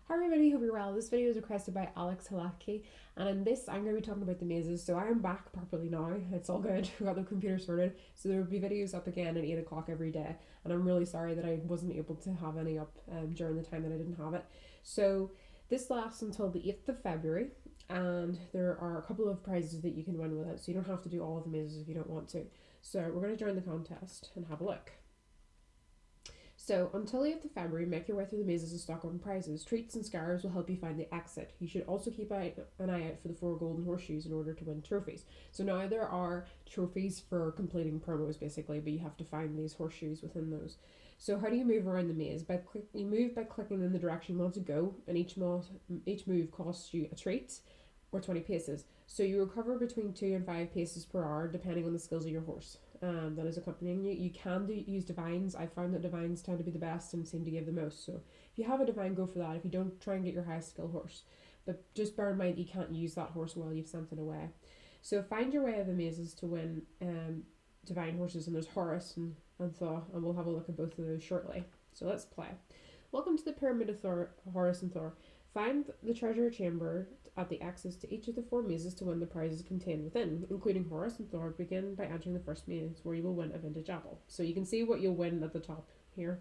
Hi everybody, hope you're well. This video is requested by Alex Hlatky, and in this I'm going to be talking about the mazes. So I am back properly now, it's all good, we got the computer sorted. So there will be videos up again at 8 o'clock every day, and I'm really sorry that I wasn't able to have any up during the time that I didn't have it. So this lasts until the 8th of February, and there are a couple of prizes that you can win with it, so you don't have to do all of the mazes if you don't want to. So we're going to join the contest and have a look. So, until the 8th of February, make your way through the mazes of stock on prizes. Treats and scarabs will help you find the exit. You should also keep an eye out for the 4 golden horseshoes in order to win trophies. So now there are trophies for completing promos basically, but you have to find these horseshoes within those. So how do you move around the maze? You move by clicking in the direction you want to go, and each move costs you a treat or 20 paces. So you recover between 2 and 5 paces per hour depending on the skills of your horse that is accompanying you. You can use divines. I found that divines tend to be the best and seem to give the most. So if you have a divine, go for that. If you don't, try and get your highest skill horse. But just bear in mind that you can't use that horse while you've sent it away. So find your way of the mazes to win divine horses, and there's Horus and Thoth, and we'll have a look at both of those shortly. So let's play. Welcome to the Pyramid of Horus and Thor. Find the treasure chamber at the access to each of the 4 mazes to win the prizes contained within, including Horus and Thor. Begin by entering the first maze, where you will win a vintage apple. So you can see what you'll win at the top here.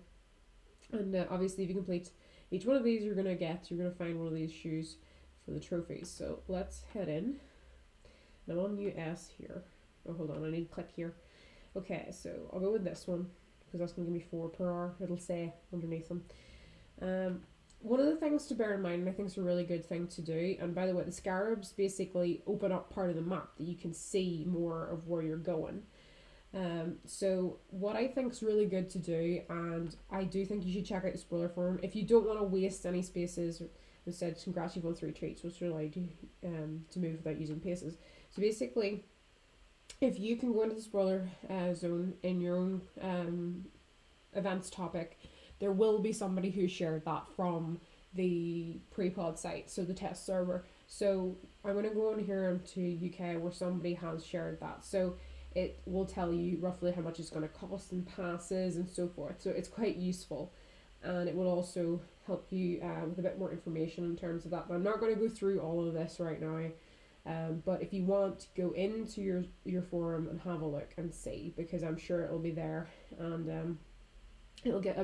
And obviously if you complete each one of these, you're going to find one of these shoes for the trophies. So let's head in. Now I'm on US here. Oh, hold on, I need to click here. Okay, so I'll go with this one, because that's going to give me 4 per hour, it'll say underneath them. One of the things to bear in mind, and I think it's a really good thing to do, and by the way, the scarabs basically open up part of the map that you can see more of where you're going. So what I think is really good to do, and I do think you should check out the spoiler forum, if you don't want to waste any spaces, instead congrats, you've won 3 treats, which will allow you to move without using paces. So basically, if you can go into the spoiler zone in your own events topic, there will be somebody who shared that from the pre-pod site, so the test server. So I'm going to go on here into UK where somebody has shared that. So it will tell you roughly how much it's going to cost and passes and so forth. So it's quite useful, and it will also help you with a bit more information in terms of that. But I'm not going to go through all of this right now. But if you want, go into your forum and have a look and see, because I'm sure it'll be there, and it'll get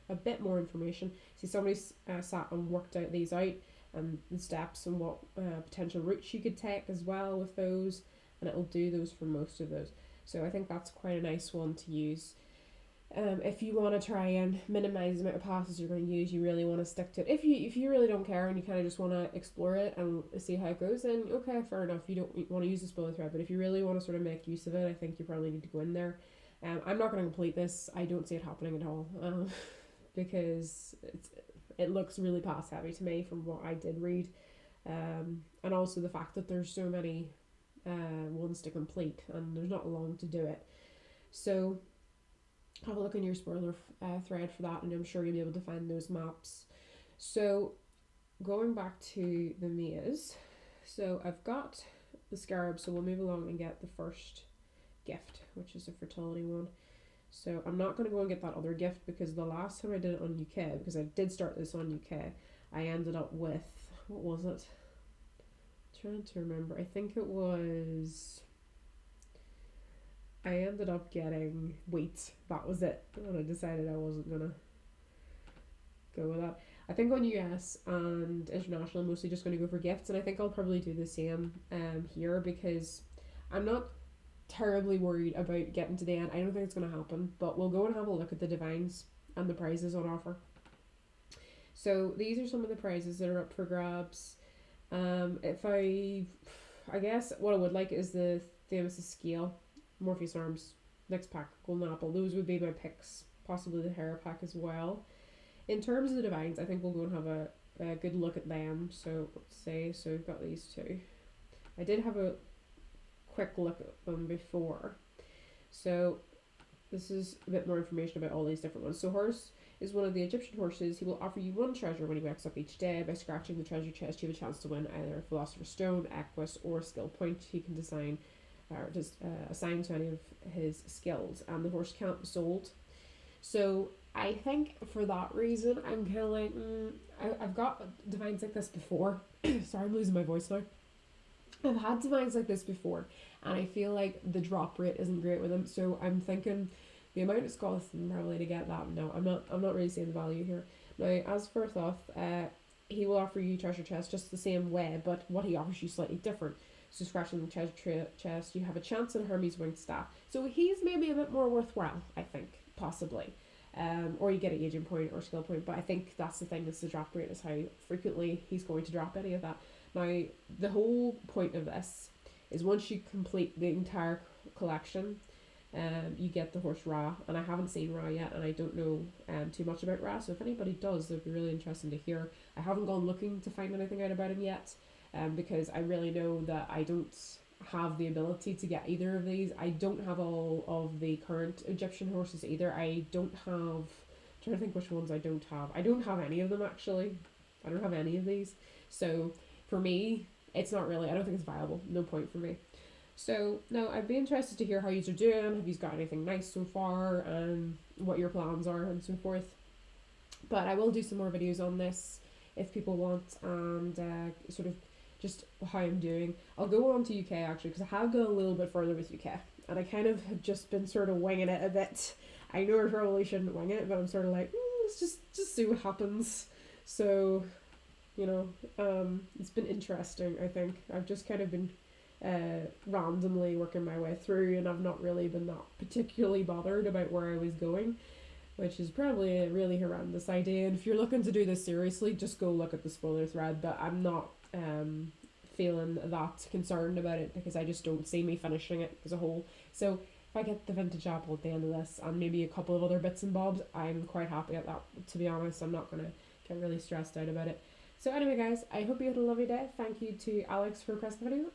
a bit more information. See, somebody's sat and worked out these out, and the steps and what potential routes you could take as well with those, and it'll do those for most of those. So I think that's quite a nice one to use. If you want to try and minimize the amount of passes you're going to use, you really want to stick to it. If you really don't care and you kind of just want to explore it and see how it goes, then okay, fair enough. You don't want to use the spoiler thread, but if you really want to sort of make use of it, I think you probably need to go in there. I'm not going to complete this. I don't see it happening at all, because it looks really pass heavy to me from what I did read, and also the fact that there's so many ones to complete and there's not long to do it. So have a look in your spoiler thread for that, and I'm sure you'll be able to find those maps. So going back to the maze, so I've got the scarab, so we'll move along and get the first gift, which is a fertility one. So I'm not going to go and get that other gift, because the last time I did it on UK, because I did start this on UK, I ended up with, what was it? I'm trying to remember. I think it was, I ended up getting wheat. That was it. And I decided I wasn't going to go with that. I think on US and international, I'm mostly just going to go for gifts, and I think I'll probably do the same here, because I'm not terribly worried about getting to the end. I don't think it's going to happen, but we'll go and have a look at the divines and the prizes on offer. So these are some of the prizes that are up for grabs. If I guess what I would like is the Themis scale, Morpheus arms, next pack, golden apple. Those would be my picks. Possibly the Hera pack as well. In terms of the divines, I think we'll go and have a good look at them. So let's say, so we've got these 2. I did have a quick look at them before, so this is a bit more information about all these different ones. So Horus is one of the Egyptian horses. He will offer you 1 treasure when he wakes up each day. By scratching the treasure chest, you have a chance to win either a Philosopher's Stone, Equus, or a skill point. He can design or just assign to any of his skills, and the horse can't be sold. So I think for that reason, I'm kind of like, I've got designs like this before. Sorry, I'm losing my voice now. I've had designs like this before, and I feel like the drop rate isn't great with them. So I'm thinking the amount of Scots probably to get that. No, I'm not. I'm not really seeing the value here. Now, as for Thoth, he will offer you treasure chest just the same way, but what he offers you slightly different. So scratching the chest, you have a chance at Hermes winged staff. So he's maybe a bit more worthwhile, I think, possibly. Or you get an agent point or skill point, but I think that's the thing. Is the drop rate is how frequently he's going to drop any of that. Now, the whole point of this is once you complete the entire collection, you get the horse Ra, and I haven't seen Ra yet, and I don't know too much about Ra. So if anybody does, it'd be really interesting to hear. I haven't gone looking to find anything out about him yet, because I really know that I don't have the ability to get either of these. I don't have all of the current Egyptian horses either. I don't have. I'm trying to think which ones I don't have. I don't have any of them actually. I don't have any of these. So for me, it's not really. I don't think it's viable. No point for me. So no, I'd be interested to hear how you're doing. Have you got anything nice so far, and what your plans are, and so forth. But I will do some more videos on this if people want, and sort of just how I'm doing. I'll go on to UK actually because I have gone a little bit further with UK, and I kind of have just been sort of winging it a bit. I know I probably shouldn't wing it, but I'm sort of like, let's just see what happens. So, you know, it's been interesting. I think I've just kind of been randomly working my way through, and I've not really been that particularly bothered about where I was going, which is probably a really horrendous idea. And if you're looking to do this seriously, just go look at the spoiler thread. But I'm not feeling that concerned about it because I just don't see me finishing it as a whole. So if I get the vintage apple at the end of this and maybe a couple of other bits and bobs, I'm quite happy at that. To be honest, I'm not gonna get really stressed out about it. So anyway, guys, I hope you had a lovely day. Thank you to Alex for requesting the video.